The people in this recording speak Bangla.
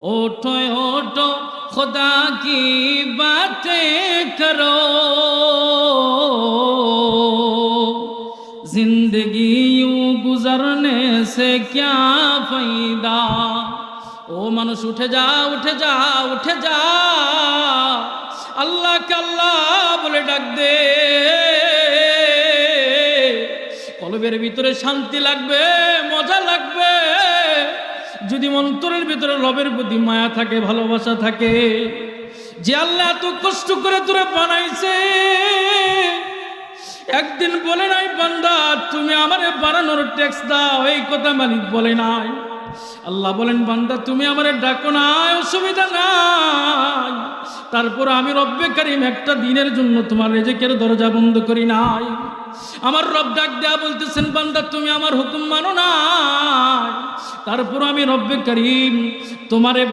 ओठो ओठो खुदा की बातें करो, जिंदगी यूं गुजरने से क्या फायदा। ओ मानुष उठे जा उठे जा उठे जा, अल्लाह के अल्लाह बोले डाक दे। কলবের ভিতরে শান্তি লাগবে, মজা লাগবে যদি অন্তরের ভিতরে রবের প্রতি মায়া থাকে, ভালোবাসা থাকে। যে আল্লাহ এত কষ্ট করে তোরে বানাইছে, একদিন বলে নাই বান্দা তুমি আমারে বানানোর ট্যাক্স দাও, এই কথা মালিক বলে নাই। আল্লাহ বলেন বান্দা তুমি আমারে ডাকো না, অসুবিধা নাই, তারপর আমি রব্বে কারিম একটা দিনের জন্য তোমার রিজিকের দরজা বন্ধ করি নাই। আমার রব ডাক দেয়া বলতেছেন বান্দা তুমি আমার হুকুম মানো না, তারপর আমি রব্বে কারিম তোমারে